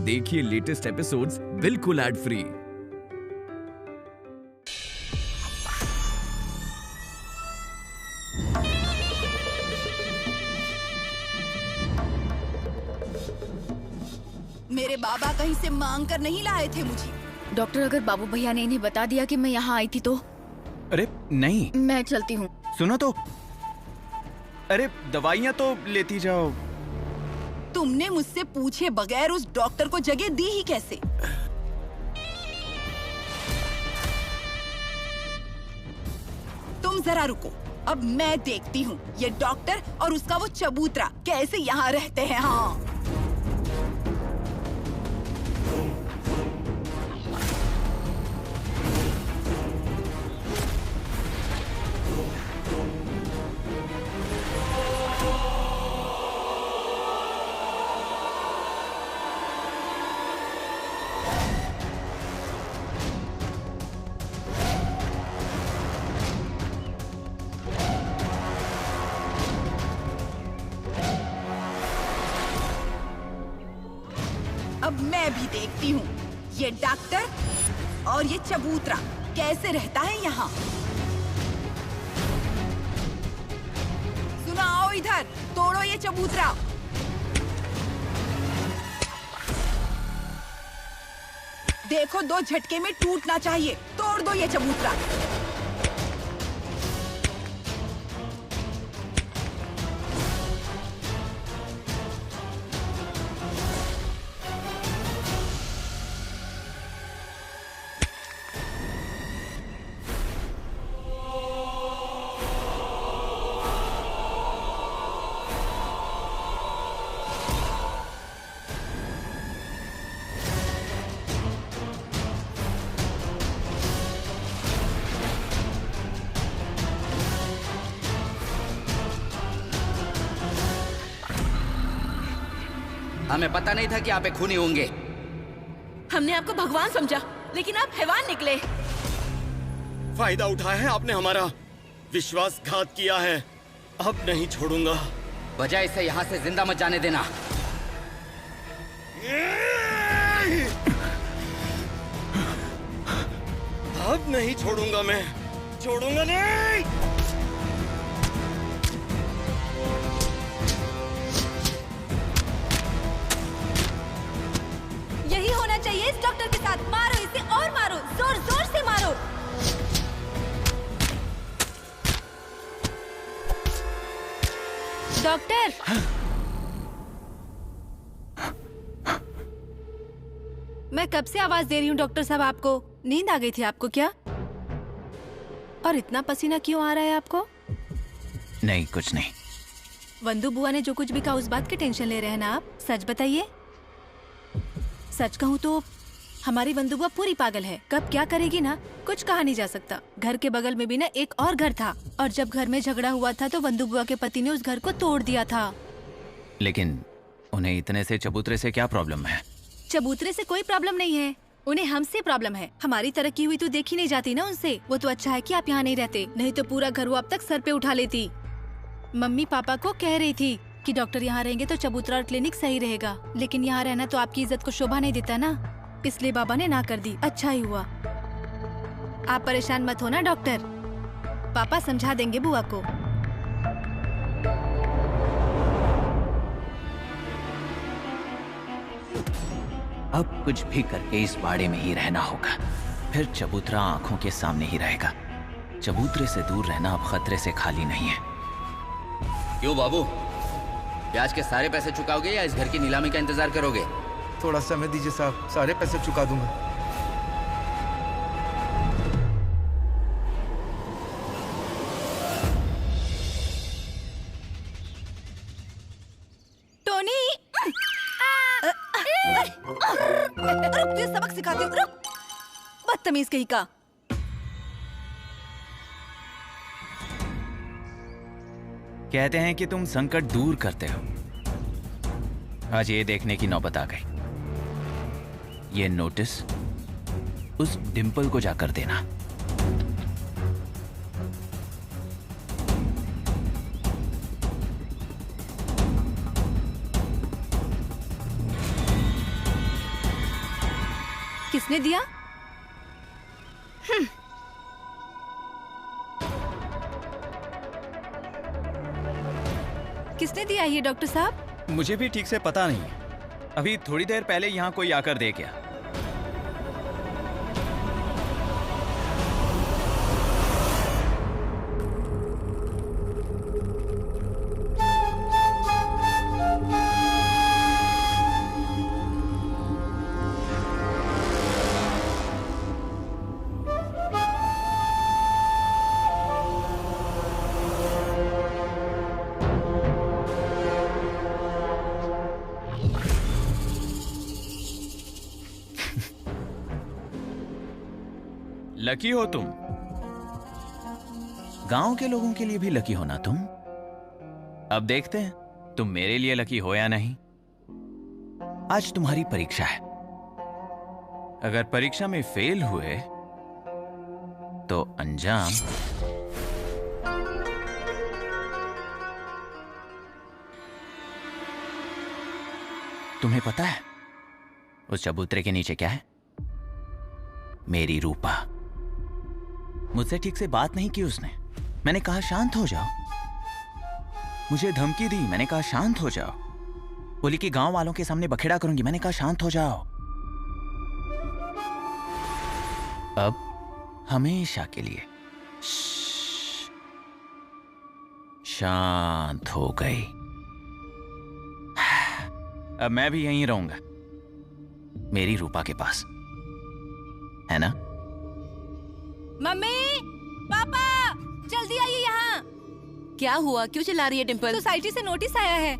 देखिए latest episodes बिल्कुल ad free. मेरे बाबा कहीं से मांग कर नहीं लाए थे मुझे। डॉक्टर, अगर बाबू भैया ने इन्हें बता दिया कि मैं यहाँ आई थी तो? अरे नहीं, मैं चलती हूँ। सुनो तो, अरे दवाइयाँ तो लेती जाओ। तुमने मुझसे पूछे बगैर उस डॉक्टर को जगह दी ही कैसे? तुम जरा रुको, अब मैं देखती हूँ ये डॉक्टर और उसका वो चबूतरा कैसे यहाँ रहते हैं। हाँ, अब मैं भी देखती हूँ ये डॉक्टर और ये चबूतरा कैसे रहता है यहाँ। सुनो, आओ इधर, तोड़ो ये चबूतरा। देखो, 2 झटके में टूटना चाहिए। तोड़ दो ये चबूतरा। हमें पता नहीं था कि आप एक खूनी होंगे। हमने आपको भगवान समझा, लेकिन आप हैवान निकले। फायदा उठाया है आपने, हमारा विश्वासघात किया है। अब नहीं छोड़ूंगा। बजाय इसे यहाँ से जिंदा मत जाने देना। अब नहीं छोड़ूंगा मैं, छोड़ूंगा नहीं। यही होना चाहिए इस डॉक्टर के साथ। मारो इसे और मारो, जोर जोर से मारो। डॉक्टर, मैं कब से आवाज दे रही हूँ डॉक्टर साहब आपको। नींद आ गई थी आपको क्या? और इतना पसीना क्यों आ रहा है आपको? नहीं, कुछ नहीं। वंदू बुआ ने जो कुछ भी कहा उस बात की टेंशन ले रहे हैं ना आप? सच बताइए। सच कहूँ तो हमारी वंदू बुआ पूरी पागल है। कब क्या करेगी ना, कुछ कहा नहीं जा सकता। घर के बगल में भी ना एक और घर था, और जब घर में झगड़ा हुआ था तो वंदू बुआ के पति ने उस घर को तोड़ दिया था। लेकिन उन्हें इतने से चबूतरे से क्या प्रॉब्लम है? चबूतरे से कोई प्रॉब्लम नहीं है, उन्हें हमसे प्रॉब्लम है। हमारी तरक्की हुई तो देखी नहीं जाती ना उनसे। वो तो अच्छा है कि आप यहाँ नहीं रहते, नहीं तो पूरा घर वो अब तक सर पे उठा लेती। मम्मी पापा को कह रही थी कि डॉक्टर यहाँ रहेंगे तो चबूतरा और क्लिनिक सही रहेगा, लेकिन यहाँ रहना तो आपकी इज्जत को शोभा नहीं देता ना, इसलिए बाबा ने ना कर दी। अच्छा ही हुआ। आप परेशान मत होना डॉक्टर, पापा समझा देंगे बुआ को। अब कुछ भी करके इस बाड़े में ही रहना होगा, फिर चबूतरा आंखों के सामने ही रहेगा। चबूतरे से दूर रहना अब खतरे से खाली नहीं है। क्यों बाबू, ब्याज के सारे पैसे चुकाओगे या इस घर की नीलामी का इंतजार करोगे? थोड़ा समय दीजिए साहब, सारे पैसे चुका दूंगा। टोनी, रुक, तुझे सबक सिखाती हूँ, रुक। बदतमीज कहीं का। कहते हैं कि तुम संकट दूर करते हो। आज ये देखने की नौबत आ गई। ये नोटिस उस डिंपल को जाकर देना। किसने दिया? किसने दिया ये डॉक्टर साहब? मुझे भी ठीक से पता नहीं है। अभी थोड़ी देर पहले यहाँ कोई आकर दे गया। लकी हो तुम। गांव के लोगों के लिए भी लकी हो ना तुम। अब देखते हैं तुम मेरे लिए लकी हो या नहीं। आज तुम्हारी परीक्षा है। अगर परीक्षा में फेल हुए तो अंजाम तुम्हें पता है उस चबूतरे के नीचे क्या है? मेरी रूपा। मुझसे ठीक से बात नहीं की उसने। मैंने कहा शांत हो जाओ। मुझे धमकी दी। मैंने कहा शांत हो जाओ। बोली कि गांव वालों के सामने बखेड़ा करूंगी। मैंने कहा शांत हो जाओ। अब हमेशा के लिए शांत हो गई। अब मैं भी यहीं रहूंगा, मेरी रूपा के पास, है ना? मम्मी, पापा, जल्दी आइए यहाँ। क्या हुआ? क्यों चिल्ला रही है डिम्पल? सोसाइटी से नोटिस आया है,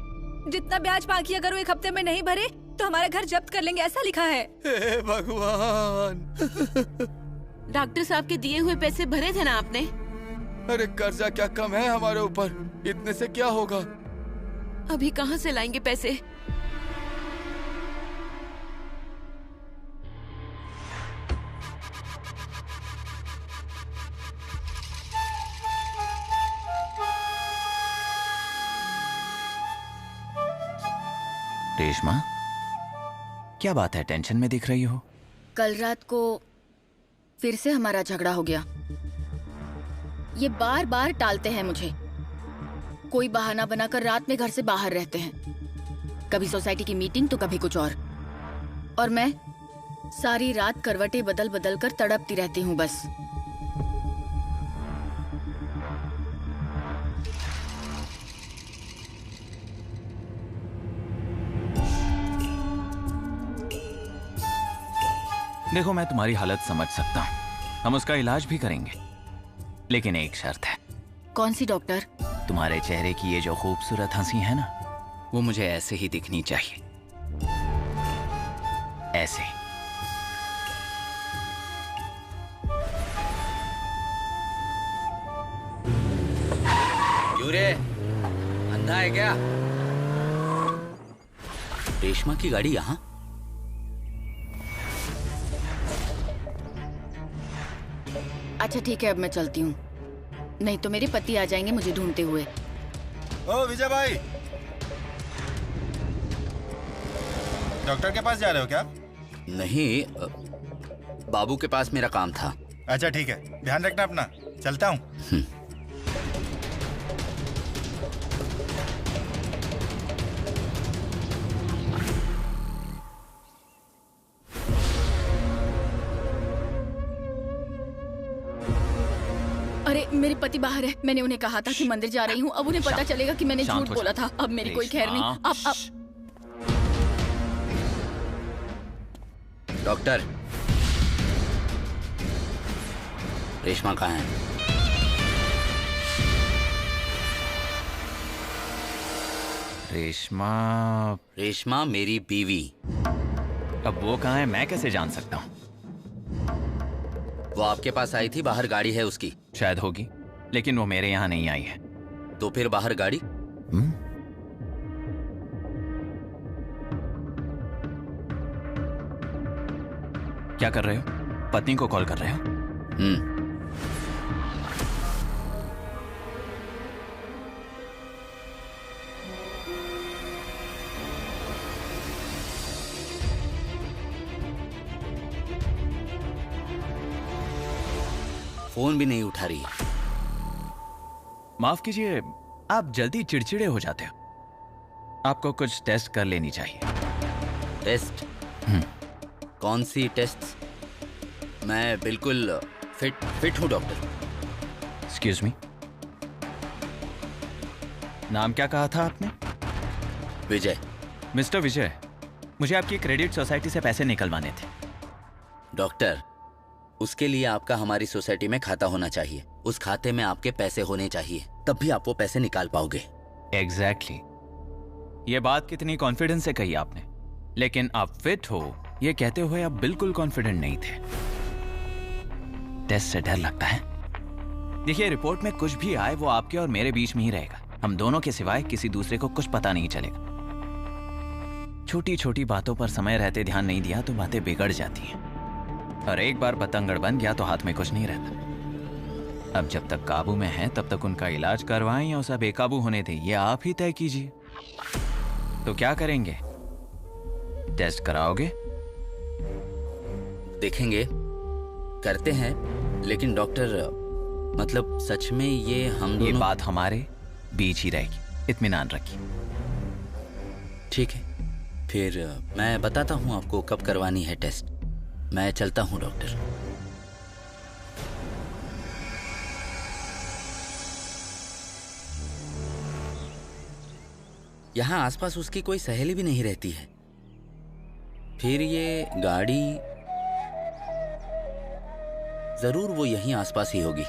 जितना ब्याज बाकी अगर वो 1 हफ्ते में नहीं भरे तो हमारा घर जब्त कर लेंगे, ऐसा लिखा है। हे भगवान। डॉक्टर साहब के दिए हुए पैसे भरे थे ना आपने? अरे कर्जा क्या कम है हमारे ऊपर? इतने से क्या होगा? अभी कहाँ से लाएंगे पैसे? रेशमा, क्या बात है? टेंशन में दिख रही हो। कल रात को फिर से हमारा झगड़ा हो गया। ये बार बार टालते हैं मुझे। कोई बहाना बनाकर रात में घर से बाहर रहते हैं। कभी सोसाइटी की मीटिंग तो कभी कुछ और मैं सारी रात करवटें बदल बदल कर तड़पती रहती हूँ बस। देखो, मैं तुम्हारी हालत समझ सकता हूँ। हम उसका इलाज भी करेंगे, लेकिन एक शर्त है। कौन सी डॉक्टर? तुम्हारे चेहरे की ये जो खूबसूरत हंसी है ना, वो मुझे ऐसे ही दिखनी चाहिए। ऐसे। क्यों रे, अंधा है क्या? रेशमा की गाड़ी यहाँ? अच्छा ठीक है, अब मैं चलती हूँ, नहीं तो मेरे पति आ जाएंगे मुझे ढूंढते हुए। ओ विजय भाई, डॉक्टर के पास जा रहे हो क्या? नहीं, बाबू के पास मेरा काम था। अच्छा ठीक है, ध्यान रखना अपना। चलता हूँ। अरे मेरे पति बाहर है। मैंने उन्हें कहा था कि मंदिर जा रही हूँ। अब उन्हें पता चलेगा कि मैंने झूठ बोला था। अब मेरी कोई खैर नहीं। अब डॉक्टर, रेशमा कहाँ है? रेशमा मेरी बीवी। अब वो कहाँ है मैं कैसे जान सकता हूँ? वो आपके पास आई थी, बाहर गाड़ी है उसकी। शायद होगी, लेकिन वो मेरे यहाँ नहीं आई है। तो फिर बाहर गाड़ी? क्या कर रहे हो? पत्नी को कॉल कर रहे हो? फोन भी नहीं उठा रही है। माफ कीजिए, आप जल्दी चिड़चिड़े हो जाते हो। आपको कुछ टेस्ट कर लेनी चाहिए। टेस्ट? कौन सी टेस्ट? मैं बिल्कुल फिट हूँ डॉक्टर। एक्सक्यूज मी, नाम क्या कहा था आपने? विजय। मिस्टर विजय, मुझे आपकी क्रेडिट सोसाइटी से पैसे निकलवाने थे। डॉक्टर, उसके लिए आपका हमारी सोसाइटी में खाता होना चाहिए। उस खाते में आपके पैसे होने चाहिए, तब भी आप वो पैसे निकाल पाओगे। एग्जैक्टली। ये बात कितनी कॉन्फिडेंस से कही आपने, लेकिन आप फिट हो ये कहते हुए आप बिल्कुल कॉन्फिडेंट नहीं थे। टेस्ट से डर लगता है। देखिए, रिपोर्ट में कुछ भी आए वो आपके और मेरे बीच में ही रहेगा। हम दोनों के सिवाय किसी दूसरे को कुछ पता नहीं चलेगा। छोटी छोटी बातों पर समय रहते ध्यान नहीं दिया तो बातें बिगड़ जाती हैं, और एक बार पतंगड़ बन गया तो हाथ में कुछ नहीं रहता। अब जब तक काबू में है तब तक उनका इलाज करवाएं या उसे बेकाबू होने दें, ये आप ही तय कीजिए। तो क्या करेंगे? टेस्ट कराओगे? देखेंगे, करते हैं। लेकिन डॉक्टर, मतलब सच में ये हम दोनों... ये बात हमारे बीच ही रहेगी, इत्मीनान रखिए। ठीक है, फिर मैं बताता हूँ आपको कब करवानी है टेस्ट। मैं चलता हूँ डॉक्टर। यहाँ आसपास उसकी कोई सहेली भी नहीं रहती है। फिर ये गाड़ी जरूर वो यहीं आसपास ही होगी।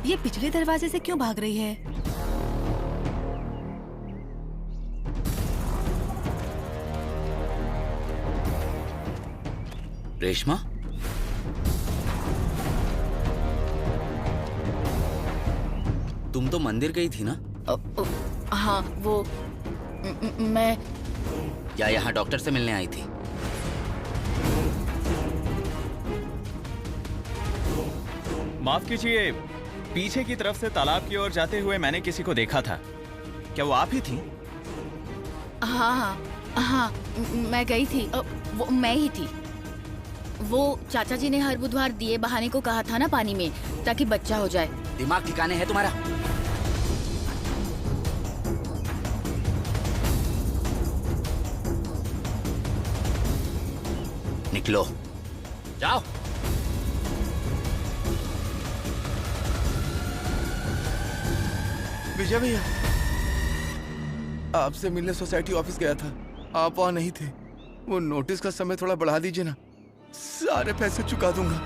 ये पिछले दरवाजे से क्यों भाग रही है? रेशमा? तुम तो मंदिर गई थी ना? हाँ, वो मैं... या यहाँ डॉक्टर से मिलने आई थी? माफ कीजिए, पीछे की तरफ से तालाब की ओर जाते हुए मैंने किसी को देखा था। क्या वो आप ही थी? हाँ, मैं गई थी। वो मैं ही थी। वो चाचा जी ने हर बुधवार दिए बहाने को कहा था ना पानी में, ताकि बच्चा हो जाए। दिमाग ठिकाने है तुम्हारा? निकलो, जाओ। विजय भैया, आपसे मिलने सोसाइटी ऑफिस गया था, आप वहाँ नहीं थे। वो नोटिस का समय थोड़ा बढ़ा दीजिए ना, सारे पैसे चुका दूंगा।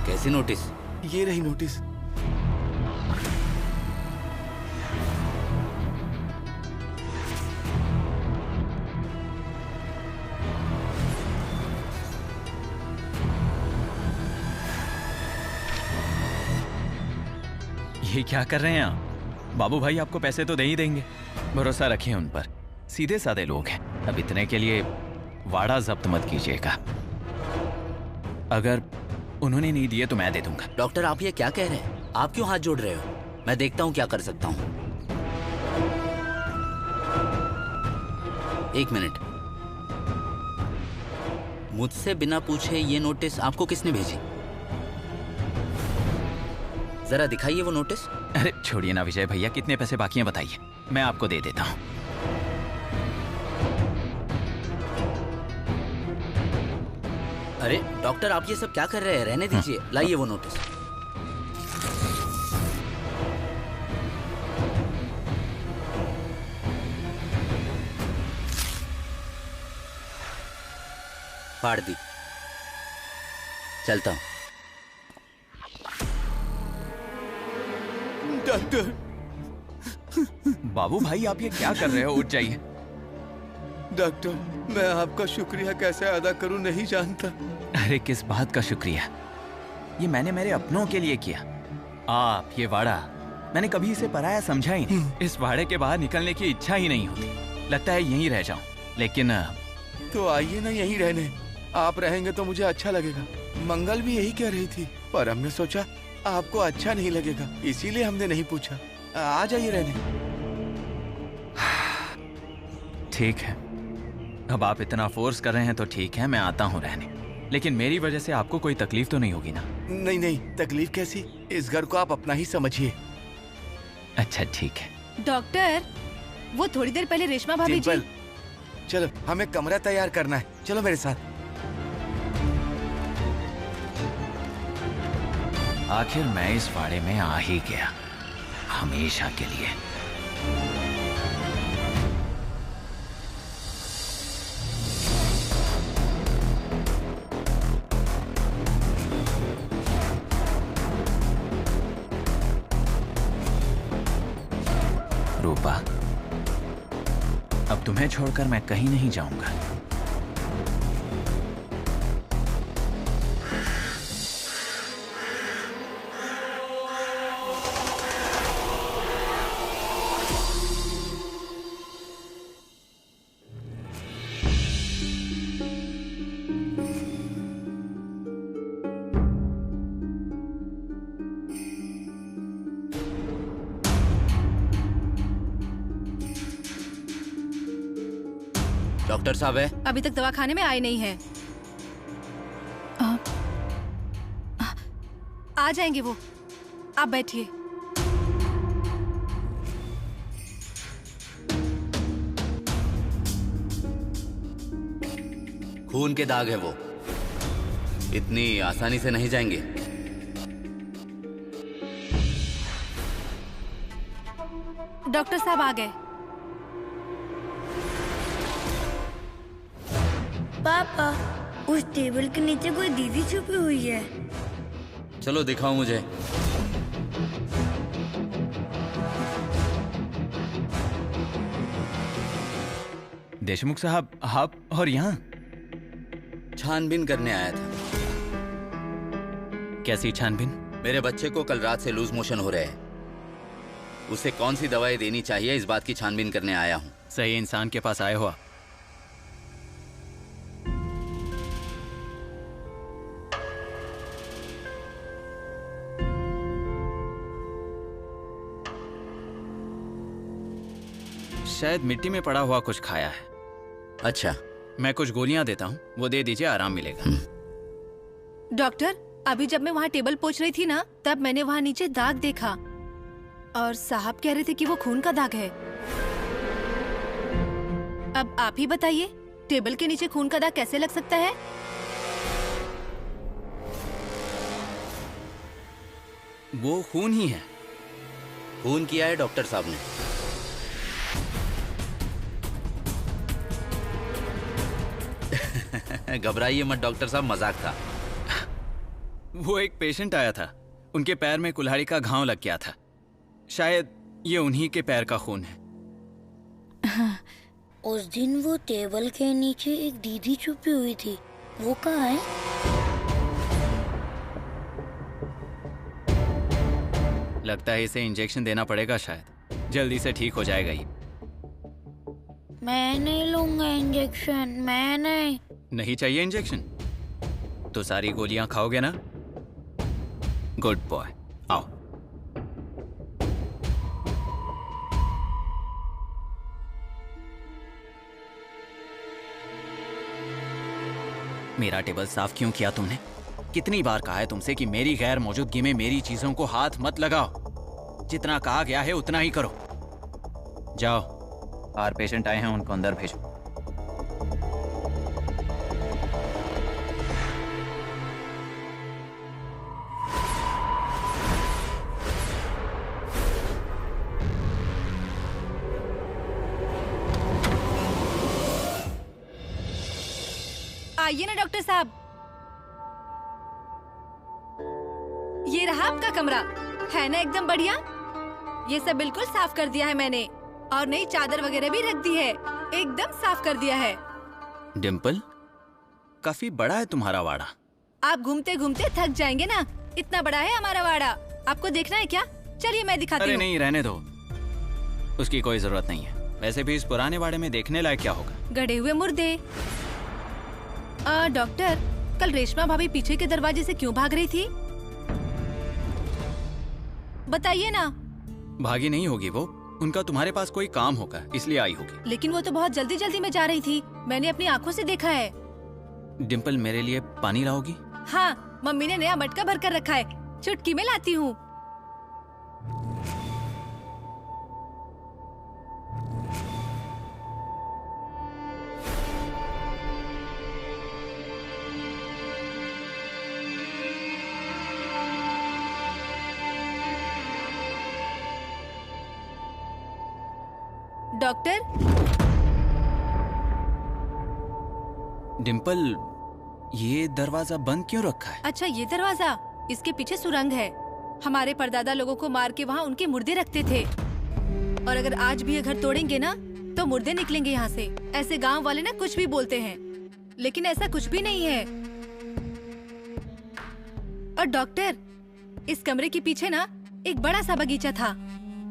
कैसी नोटिस? ये रही नोटिस। ये क्या कर रहे हैं आप? बाबू भाई आपको पैसे तो दे ही देंगे, भरोसा रखिए उन पर। सीधे साधे लोग हैं। अब इतने के लिए वाड़ा जब्त मत कीजिएगा। अगर उन्होंने नहीं दिए तो मैं दे दूंगा। डॉक्टर, आप ये क्या कह रहे हैं? आप क्यों हाथ जोड़ रहे हो? मैं देखता हूँ क्या कर सकता हूँ। एक मिनट, मुझसे बिना पूछे ये नोटिस आपको किसने भेजी? जरा दिखाइए वो नोटिस। अरे छोड़िए ना विजय भैया, कितने पैसे बाकी हैं बताइए, मैं आपको दे देता हूँ। अरे डॉक्टर, आप ये सब क्या कर रहे हैं? रहने दीजिए। लाइए वो नोटिस। फाड़ दी। चलता हूँ। डॉक्टर। बाबू भाई आप ये क्या कर रहे हो? उठ जाइए। डॉक्टर, मैं आपका शुक्रिया कैसे अदा करूं नहीं जानता। अरे किस बात का शुक्रिया? ये मैंने मेरे अपनों के लिए किया। आप ये वाड़ा, मैंने कभी इसे पराया समझा ही नहीं। इस वाड़े के बाहर निकलने की इच्छा ही नहीं होती। लगता है यहीं रह जाऊं, लेकिन तो आइए ना यहीं रहने। आप रहेंगे तो मुझे अच्छा लगेगा। मंगल भी यही कह रही थी, पर हमने सोचा आपको अच्छा नहीं लगेगा, इसीलिए हमने नहीं पूछा। आ जाइए रहने। ठीक है, अब आप इतना फोर्स कर रहे हैं तो ठीक है, मैं आता हूँ रहने। लेकिन मेरी वजह से आपको कोई तकलीफ तो नहीं होगी ना? नहीं नहीं, तकलीफ कैसी, इस घर को आप अपना ही समझिए। अच्छा ठीक है। डॉक्टर, वो थोड़ी देर पहले रेशमा भाभी जी। चलो, हमें कमरा तैयार करना है, चलो मेरे साथ। आखिर मैं इस वाड़े में आ ही गया, हमेशा के लिए। रूपा, अब तुम्हें छोड़कर मैं कहीं नहीं जाऊंगा। डॉक्टर साहब है? अभी तक दवाखाने में आए नहीं हैं। आ जाएंगे वो, आप बैठिए। खून के दाग है वो, इतनी आसानी से नहीं जाएंगे। डॉक्टर साहब आ गए। पापा, उस टेबल के नीचे कोई दीदी छुपी हुई है। चलो दिखाओ मुझे। देशमुख साहब, आप और यहाँ? छानबीन करने आया था। कैसी छानबीन? मेरे बच्चे को कल रात से लूज मोशन हो रहे हैं, उसे कौन सी दवाई देनी चाहिए, इस बात की छानबीन करने आया हूँ। सही इंसान के पास आए हो आप। शायद मिट्टी में पड़ा हुआ कुछ खाया है। अच्छा, मैं कुछ गोलियां देता हूँ, वो दे दीजिए, आराम मिलेगा। डॉक्टर, अभी जब मैं वहाँ टेबल पोंछ रही थी ना, तब मैंने वहाँ नीचे दाग देखा और साहब कह रहे थे कि वो खून का दाग है। अब आप ही बताइए, टेबल के नीचे खून का दाग कैसे लग सकता है? वो खून ही है। खून किया है डॉक्टर साहब ने। घबराइए मत डॉक्टर साहब, मजाक था। वो एक पेशेंट आया था, उनके पैर में कुल्हाड़ी का घाव लग गया था। शायद ये उन्हीं के पैर का खून है। उस दिन वो टेबल के नीचे एक दीदी छुपी हुई थी, वो कहाँ है? लगता है इसे इंजेक्शन देना पड़ेगा, शायद जल्दी से ठीक हो जाएगा ये। मैं नहीं लूंगा इंजेक्शन, मैं नहीं चाहिए इंजेक्शन? तो सारी गोलियां खाओगे ना? गुड बॉय, आओ। मेरा टेबल साफ क्यों किया तुमने? कितनी बार कहा है तुमसे कि मेरी गैर मौजूदगी में मेरी चीजों को हाथ मत लगाओ। जितना कहा गया है उतना ही करो। जाओ, और पेशेंट आए हैं, उनको अंदर भेजो। आइए ना डॉक्टर साहब, ये रहा आपका कमरा, है ना एकदम बढ़िया। ये सब बिल्कुल साफ कर दिया है मैंने, और नई चादर वगैरह भी रख दी है, एकदम साफ कर दिया है। डिम्पल, काफी बड़ा है तुम्हारा वाड़ा। आप घूमते घूमते थक जाएंगे ना, इतना बड़ा है हमारा वाड़ा। आपको देखना है क्या? चलिए मैं दिखाती हूँ। अरे नहीं, रहने दो, उसकी कोई जरूरत नहीं है। वैसे भी इस पुराने वाड़े में देखने लायक क्या होगा? गड़े हुए मुर्दे। डॉक्टर, कल रेशमा भाभी पीछे के दरवाजे से क्यों भाग रही थी? बताइए ना। भागी नहीं होगी वो, उनका तुम्हारे पास कोई काम होगा इसलिए आई होगी। लेकिन वो तो बहुत जल्दी जल्दी में जा रही थी, मैंने अपनी आंखों से देखा है। डिम्पल, मेरे लिए पानी लाओगी? हाँ, मम्मी ने नया मटका भर कर रखा है, चुटकी में लाती हूँ। डॉक्टर। डिम्पल, ये दरवाजा बंद क्यों रखा है? अच्छा, ये दरवाजा, इसके पीछे सुरंग है। हमारे परदादा लोगों को मार के वहाँ उनके मुर्दे रखते थे, और अगर आज भी ये घर तोड़ेंगे ना तो मुर्दे निकलेंगे यहाँ से। ऐसे गांव वाले ना कुछ भी बोलते हैं, लेकिन ऐसा कुछ भी नहीं है। और डॉक्टर, इस कमरे के पीछे ना एक बड़ा सा बगीचा था,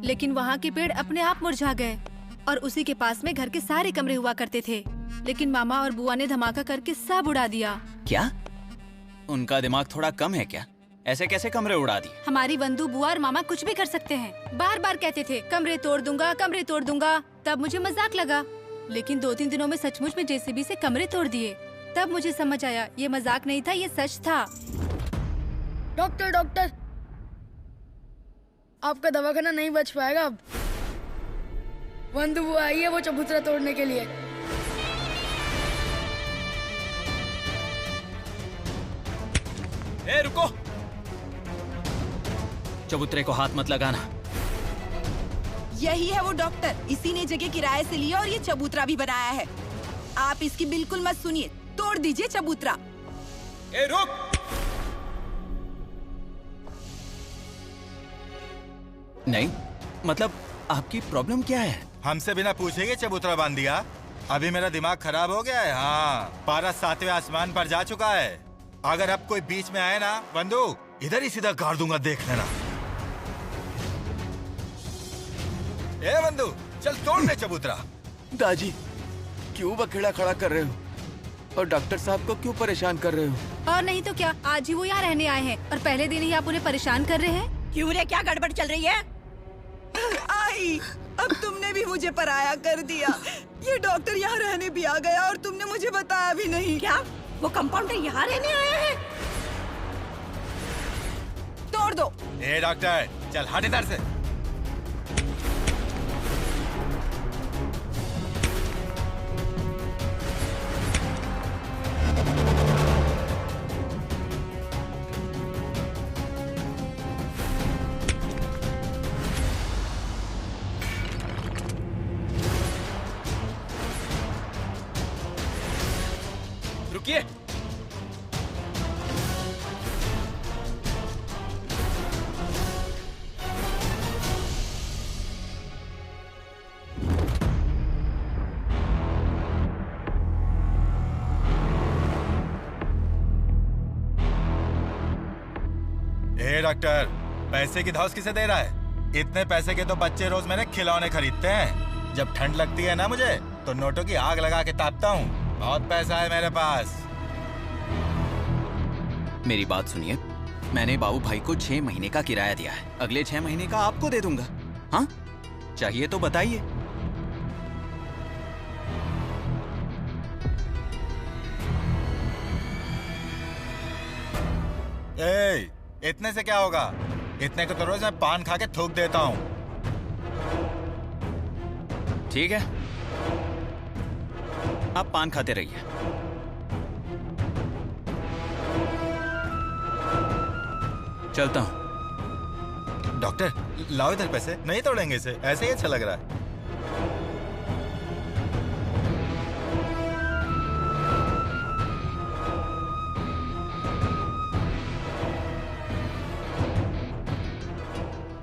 लेकिन वहाँ के पेड़ अपने आप मुरझा गए, और उसी के पास में घर के सारे कमरे हुआ करते थे, लेकिन मामा और बुआ ने धमाका करके सब उड़ा दिया। क्या? उनका दिमाग थोड़ा कम है क्या? ऐसे कैसे कमरे उड़ा दिए? हमारी बंधु बुआ और मामा कुछ भी कर सकते हैं। बार बार कहते थे कमरे तोड़ दूंगा, कमरे तोड़ दूंगा। तब मुझे मजाक लगा, लेकिन 2-3 दिनों में सचमुच में जेसीबी से कमरे तोड़ दिए। तब मुझे समझ आया ये मजाक नहीं था, ये सच था। डॉक्टर डॉक्टर, आपका दवाखाना नहीं बच पाएगा अब। बंधु बुआ आई है वो चबूतरा तोड़ने के लिए। ए, रुको! चबूतरे को हाथ मत लगाना। यही है वो डॉक्टर, इसी ने जगह किराए से लिया और ये चबूतरा भी बनाया है। आप इसकी बिल्कुल मत सुनिए, तोड़ दीजिए चबूतरा। ए, रुक! नहीं, मतलब आपकी प्रॉब्लम क्या है? हमसे बिना पूछे ये चबूतरा बांध दिया। अभी मेरा दिमाग खराब हो गया है। हाँ, पारा 7वें आसमान पर जा चुका है। अगर अब कोई बीच में आए ना, बंधु इधर ही सीधा गाड़ दूंगा, देख लेना। ए बंधु, चल तोड़ दे चबूतरा। दादी, क्यों बखेड़ा खड़ा कर रहे हो? और डॉक्टर साहब को क्यों परेशान कर रहे हो? और नहीं तो क्या, आज ही वो यहाँ रहने आए हैं और पहले दिन ही आप उन्हें परेशान कर रहे हैं। क्यों रे, क्या गड़बड़ चल रही है? आई, अब तुमने भी मुझे पराया कर दिया। ये डॉक्टर यहाँ रहने भी आ गया और तुमने मुझे बताया भी नहीं। क्या वो कंपाउंडर यहाँ रहने आया है? तोड़ दो। ए डॉक्टर, चल हट इधर से। रुकिए! ए डॉक्टर, पैसे की धौस किसे दे रहा है? इतने पैसे के तो बच्चे रोज मेरे खिलौने खरीदते हैं। जब ठंड लगती है ना मुझे, तो नोटों की आग लगा के तापता हूँ। बहुत पैसा है मेरे पास। मेरी बात सुनिए, मैंने बाबू भाई को 6 महीने का किराया दिया है। अगले 6 महीने का आपको दे दूंगा। हाँ, चाहिए तो बताइए। ए, इतने से क्या होगा? इतने को तो रोज मैं पान खा के थूक देता हूँ। ठीक है, आप पान खाते रहिए। चलता हूँ। डॉक्टर, लाओ इधर पैसे। नहीं तोड़ेंगे इसे, ऐसे ही अच्छा लग रहा है।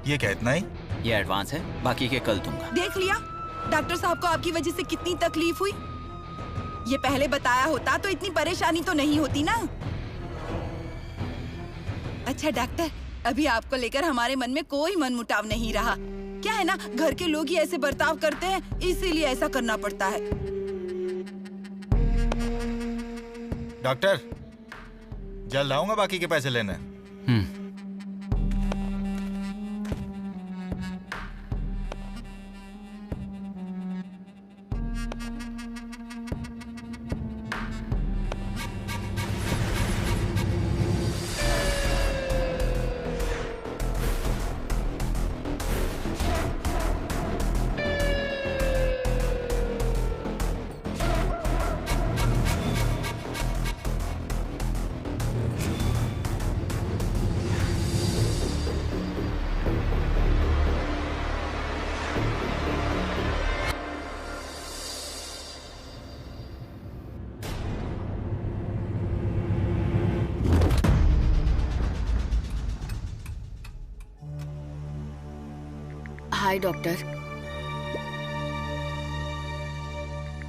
ये क्या इतना ही? ये एडवांस है, बाकी के कल दूंगा। देख लिया, डॉक्टर साहब को आपकी वजह से कितनी तकलीफ हुई। ये पहले बताया होता तो इतनी परेशानी तो नहीं होती ना। अच्छा डॉक्टर, अभी आपको लेकर हमारे मन में कोई मनमुटाव नहीं रहा। क्या है ना, घर के लोग ही ऐसे बर्ताव करते हैं, इसीलिए ऐसा करना पड़ता है। डॉक्टर, जल्द आऊंगा बाकी के पैसे लेने। हाय डॉक्टर,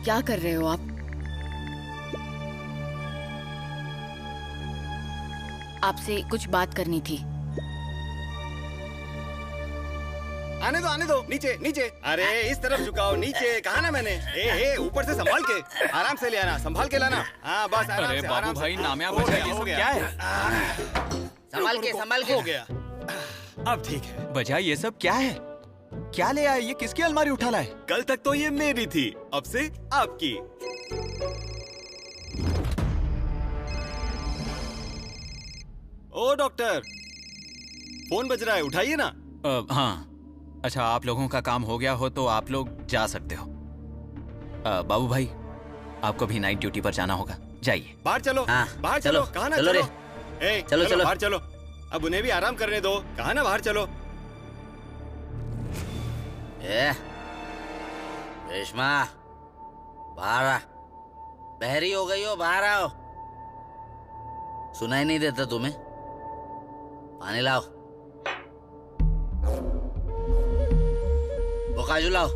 क्या कर रहे हो आप? आपसे कुछ बात करनी थी। आने दो, नीचे नीचे। अरे इस तरफ झुकाओ, नीचे। कहा ना मैंने। ए ऊपर से संभाल के, आराम से ले आना, संभाल के लाना। हाँ बस आराम से। बाबू भाई नामिया बचा, ये सब क्या है? संभाल के हो गया। अब ठीक है। बजा, ये सब क्या है? क्या ले आए? ये किसकी अलमारी उठा लाए? कल तक तो ये मेरी थी, अब से आपकी। ओ डॉक्टर, फोन बज रहा है, उठाइए ना। हाँ, अच्छा आप लोगों का काम हो गया हो तो आप लोग जा सकते हो। बाबू भाई, आपको भी नाइट ड्यूटी पर जाना होगा, जाइए। बाहर चलो। हाँ, बाहर चलो। कहा ना चलो रे। चलो बाहर चलो। अब उन्हें भी आराम करने दो। कहा ना बाहर चलो। रेशमा, बाहर आ। बहरी हो गई हो, बाहर आओ। सुनाई नहीं देता तुम्हें? पानी लाओ। वो काजू लाओ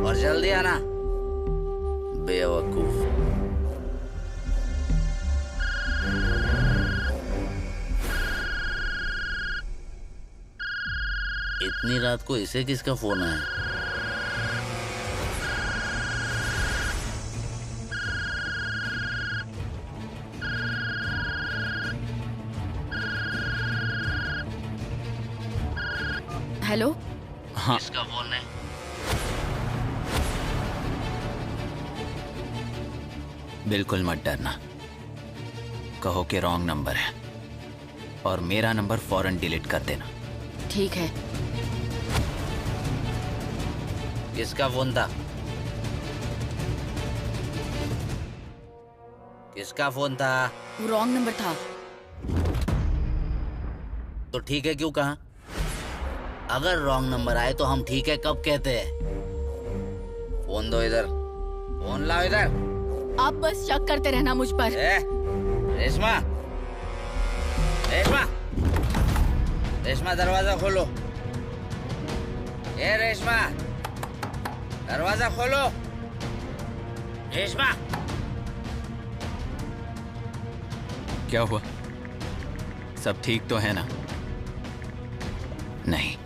और जल्दी आना। बेवकूफ। इतनी रात को इसे किसका फोन आया? हेलो। हाँ, किसका फोन है? बिल्कुल मत डरना, कहो कि रॉन्ग नंबर है और मेरा नंबर फौरन डिलीट कर देना। ठीक है। किसका फोन था? किसका फोन था? वो रॉन्ग नंबर था। तो ठीक है क्यों कहा? अगर रॉन्ग नंबर आए तो हम ठीक है कब कहते हैं? फोन दो इधर, फोन लाओ इधर। आप बस शक करते रहना मुझ पर। रेशमा, रेशमा, रेशमा दरवाजा खोलो। ए रेशमा, दरवाजा खोलो। रेशमा। क्या हुआ? सब ठीक तो है ना? नहीं,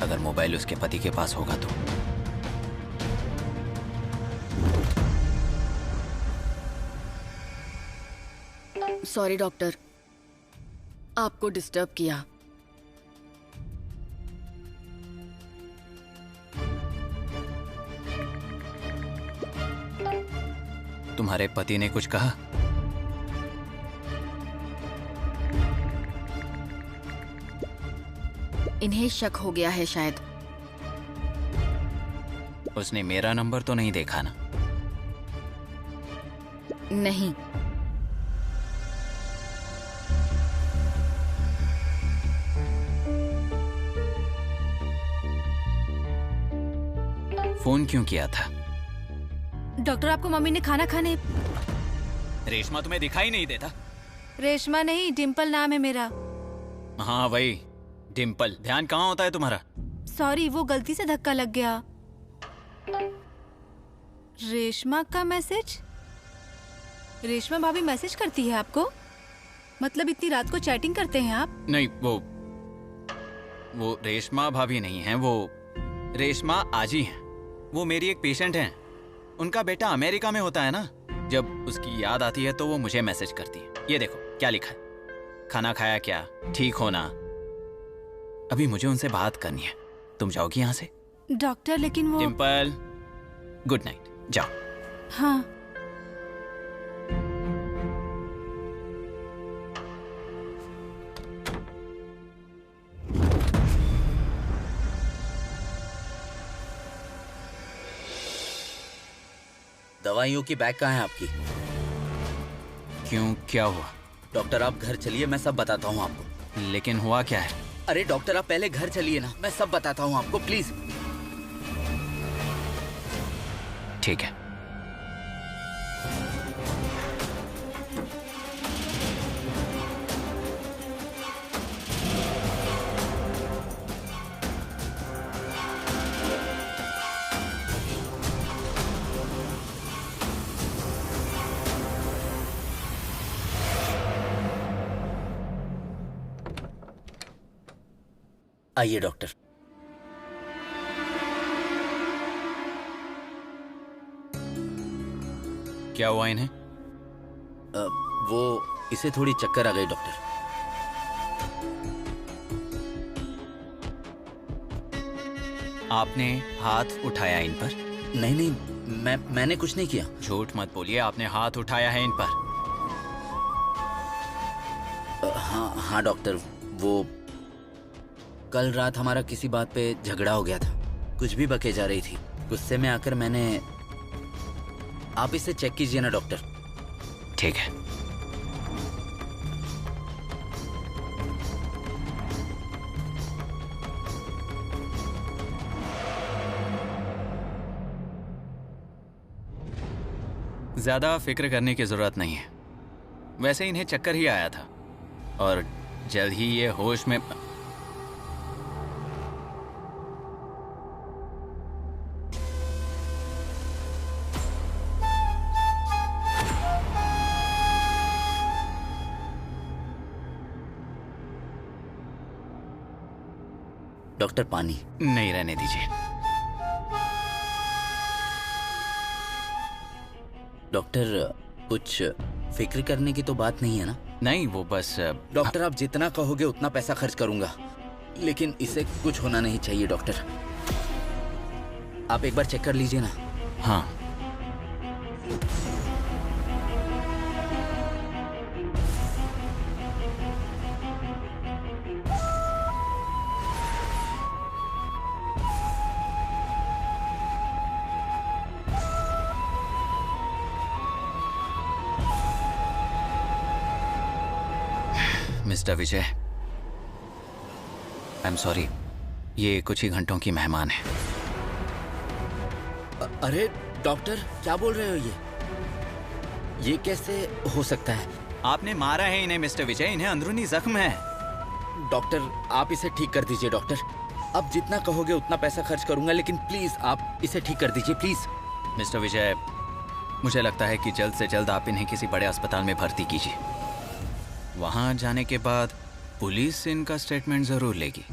अगर मोबाइल उसके पति के पास होगा तो। सॉरी डॉक्टर, आपको डिस्टर्ब किया। तुम्हारे पति ने कुछ कहा? इन्हें शक हो गया है शायद। उसने मेरा नंबर तो नहीं देखा ना? नहीं। फोन क्यों किया था? डॉक्टर, आपको मम्मी ने खाना खाने। रेशमा तुम्हें दिखाई नहीं देता? रेशमा नहीं, डिम्पल नाम है मेरा। हाँ वही डिम्पल। ध्यान कहाँ होता है तुम्हारा? सॉरी, वो गलती से धक्का लग गया। रेशमा का मैसेज? रेशमा भाभी मैसेज करती है आपको? मतलब इतनी रात को चैटिंग करते हैं आप? नहीं, वो रेशमा भाभी नहीं है, वो रेशमा आजी हैं। वो मेरी एक पेशेंट हैं। उनका बेटा अमेरिका में होता है ना, जब उसकी याद आती है तो वो मुझे मैसेज करती है। ये देखो क्या लिखा है, खाना खाया क्या, ठीक हो ना। अभी मुझे उनसे बात करनी है, तुम जाओगी यहाँ से? डॉक्टर लेकिन वो। डिम्पल, गुड नाइट, जाओ। हाँ। दवाइयों की बैग कहाँ है आपकी? क्यों, क्या हुआ? डॉक्टर आप घर चलिए, मैं सब बताता हूँ आपको। लेकिन हुआ क्या है? अरे डॉक्टर आप पहले घर चलिए ना, मैं सब बताता हूँ आपको, प्लीज। ठीक है। आइए डॉक्टर। क्या हुआ इन्हें? वो इसे थोड़ी चक्कर आ गई डॉक्टर। आपने हाथ उठाया इन पर? नहीं नहीं, मैंने कुछ नहीं किया। झूठ मत बोलिए, आपने हाथ उठाया है इन पर। हाँ डॉक्टर, वो कल रात हमारा किसी बात पे झगड़ा हो गया था। कुछ भी बके जा रही थी, गुस्से में आकर मैंने। आप इसे चेक कीजिए ना डॉक्टर। ठीक है। ज्यादा फिक्र करने की जरूरत नहीं है। वैसे इन्हें चक्कर ही आया था और जल्द ही ये होश में। डॉक्टर पानी नहीं, रहने दीजिए। डॉक्टर कुछ फिक्र करने की तो बात नहीं है ना? नहीं, वो बस। डॉक्टर आप जितना कहोगे उतना पैसा खर्च करूंगा, लेकिन इसे कुछ होना नहीं चाहिए डॉक्टर। आप एक बार चेक कर लीजिए ना। हाँ। Mister Vijay, I am sorry, ये कुछ ही घंटों की मेहमान है। अरे डॉक्टर, क्या बोल रहे हो? ये कैसे हो सकता है? आपने मारा है इन्हें मिस्टर विजय, इन्हें अंदरूनी जख्म है। डॉक्टर आप इसे ठीक कर दीजिए डॉक्टर। अब जितना कहोगे उतना पैसा खर्च करूंगा, लेकिन प्लीज आप इसे ठीक कर दीजिए प्लीज। मिस्टर विजय, मुझे लगता है कि जल्द से जल्द आप इन्हें किसी बड़े अस्पताल में भर्ती कीजिए। वहां जाने के बाद पुलिस इनका स्टेटमेंट जरूर लेगी।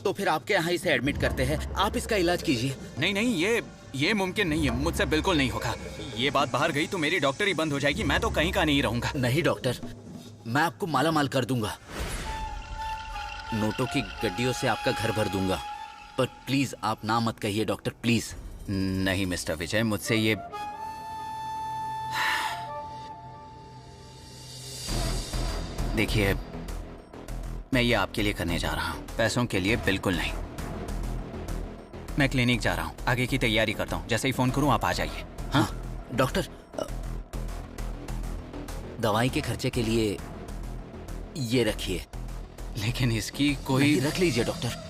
तो फिर आपके यहाँ इसे एडमिट करते हैं, आप इसका इलाज कीजिए। नहीं नहीं, ये मुमकिन नहीं है, मुझसे बिल्कुल नहीं होगा। ये बात बाहर गई तो मेरी डॉक्टरी बंद हो जाएगी, मैं तो कहीं का नहीं रहूंगा। नहीं डॉक्टर, मैं आपको माला माल कर दूंगा, नोटों की गड्डियों से आपका घर भर दूंगा, पर प्लीज आप ना मत कहिए डॉक्टर, प्लीज। नहीं मिस्टर विजय, मुझसे ये। देखिए, मैं ये आपके लिए करने जा रहा हूँ, पैसों के लिए बिल्कुल नहीं। मैं क्लिनिक जा रहा हूँ, आगे की तैयारी करता हूँ, जैसे ही फोन करूँ आप आ जाइए। हाँ डॉक्टर, दवाई के खर्चे के लिए ये रखिए। लेकिन इसकी कोई। रख लीजिए डॉक्टर।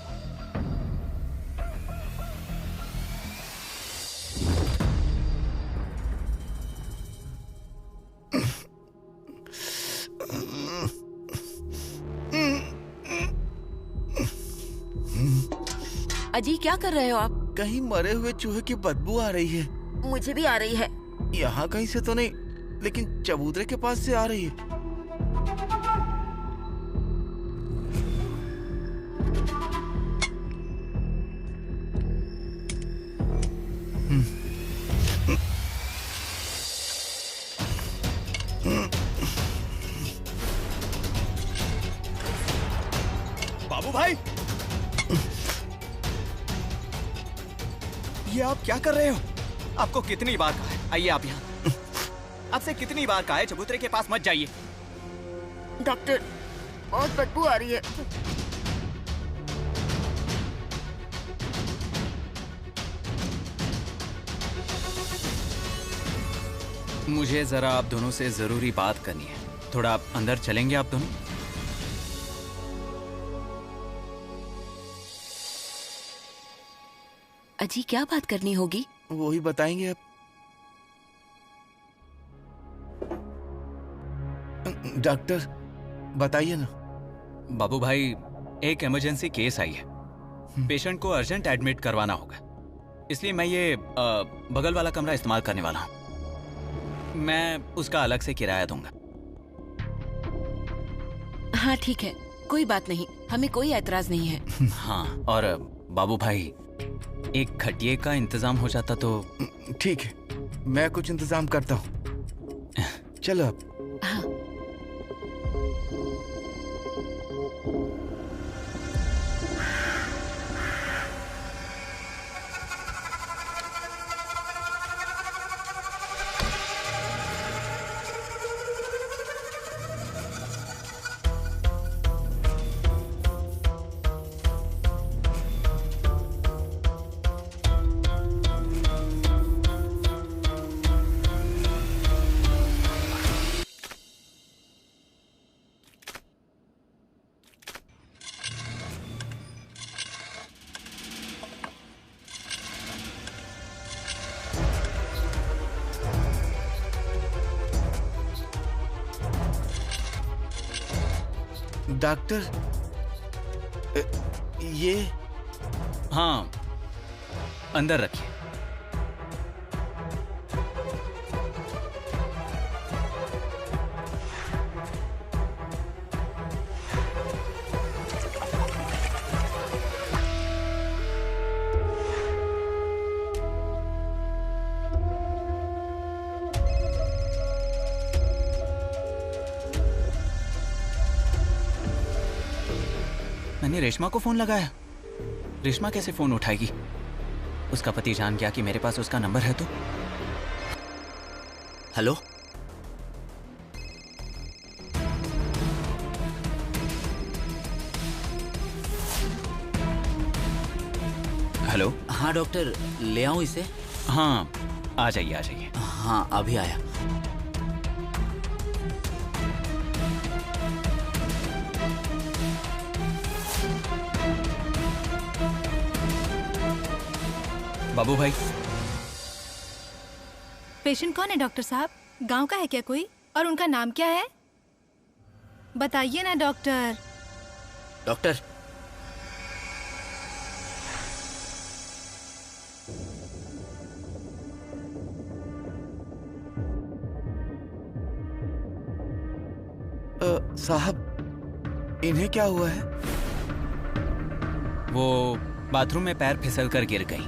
अजी क्या कर रहे हो आप? कहीं मरे हुए चूहे की बदबू आ रही है। मुझे भी आ रही है। यहाँ कहीं से तो नहीं, लेकिन चबूतरे के पास से आ रही है। बाबू भाई, ये आप क्या कर रहे हो? आपको कितनी बार कहा है, आइए आप यहाँ। आपसे कितनी बार कहा है चबूतरे के पास मत जाइए। डॉक्टर, बहुत बदबू आ रही है। मुझे जरा आप दोनों से जरूरी बात करनी है, थोड़ा आप अंदर चलेंगे आप दोनों? अजी क्या बात करनी होगी? वो ही बताएंगे अब। डॉक्टर बताइए ना। बाबू भाई, एक इमरजेंसी केस आई है, पेशेंट को अर्जेंट एडमिट करवाना होगा, इसलिए मैं ये बगल वाला कमरा इस्तेमाल करने वाला हूँ। मैं उसका अलग से किराया दूंगा। हाँ ठीक है, कोई बात नहीं, हमें कोई ऐतराज नहीं है। हाँ, और बाबू भाई, एक खटिए का इंतजाम हो जाता तो। ठीक है, मैं कुछ इंतजाम करता हूँ। चलो अब। हाँ। डॉक्टर, ये। हाँ, अंदर रखिए। मैंने रेशमा को फोन लगाया। रेशमा कैसे फोन उठाएगी? उसका पति जान गया कि मेरे पास उसका नंबर है तो। Hello, hello. हाँ डॉक्टर, ले आऊं इसे? हाँ, आ जाइए आ जाइए। हाँ, अभी आया। बाबू भाई। पेशेंट कौन है डॉक्टर साहब? गांव का है क्या कोई? और उनका नाम क्या है? बताइए ना डॉक्टर। डॉक्टर, साहब, इन्हें क्या हुआ है? वो बाथरूम में पैर फिसल कर गिर गई।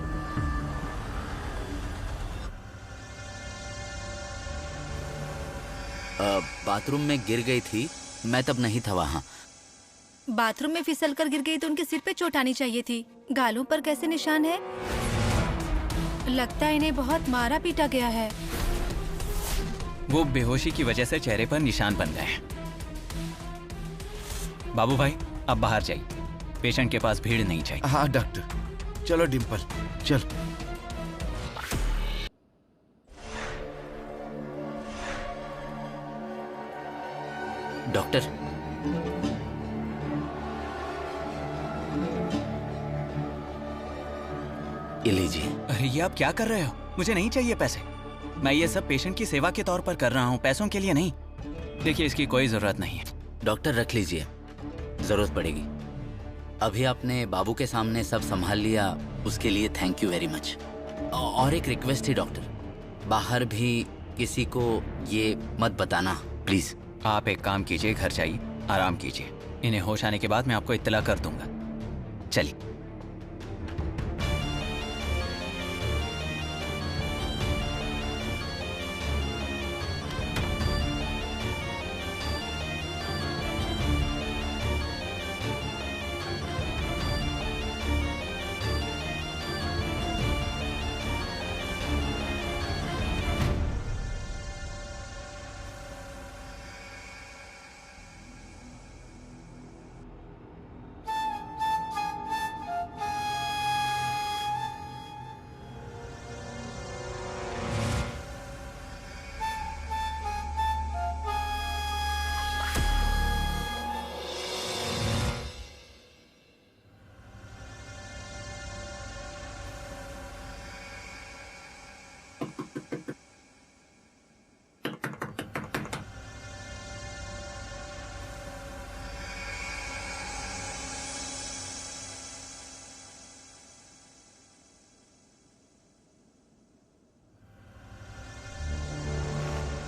बाथरूम में गिर गई थी, मैं तब नहीं था वहाँ। बाथरूम में फिसल कर गिर गई तो उनके सिर पे चोट आनी चाहिए थी। गालों पर कैसे निशान है? लगता है इन्हें बहुत मारा पीटा गया है। वो बेहोशी की वजह से चेहरे पर निशान बन गए हैं। बाबू भाई, अब बाहर जाइए, पेशेंट के पास भीड़ नहीं चाहिए। हाँ डॉक्टर, चलो डिम्पल, चल। डॉक्टर, ये लीजिए। अरे ये आप क्या कर रहे हो? मुझे नहीं चाहिए पैसे। मैं ये सब पेशेंट की सेवा के तौर पर कर रहा हूँ, पैसों के लिए नहीं। देखिए, इसकी कोई जरूरत नहीं है। डॉक्टर रख लीजिए, जरूरत पड़ेगी। अभी आपने बाबू के सामने सब संभाल लिया, उसके लिए थैंक यू वेरी मच। और एक रिक्वेस्ट थी डॉक्टर, बाहर भी किसी को ये मत बताना प्लीज। आप एक काम कीजिए, घर जाइए, आराम कीजिए। इन्हें होश आने के बाद मैं आपको इत्तला कर दूंगा। चलिए।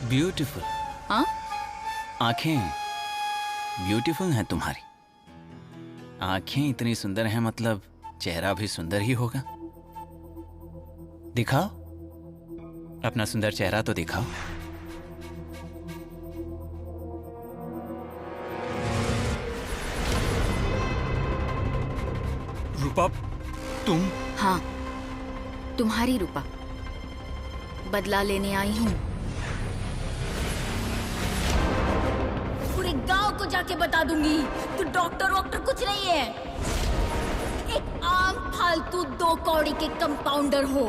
ब्यूटीफुल। हाँ? आंखें ब्यूटीफुल हैं तुम्हारी। आंखें इतनी सुंदर हैं, मतलब चेहरा भी सुंदर ही होगा। दिखाओ अपना सुंदर चेहरा तो दिखाओ। रूपा, तुम? हाँ, तुम्हारी रूपा। बदला लेने आई हूँ। पूरे गांव को जाके बता दूंगी तू डॉक्टर वॉक्टर कुछ नहीं है, एक आम फालतू 2 कौड़ी के कंपाउंडर हो।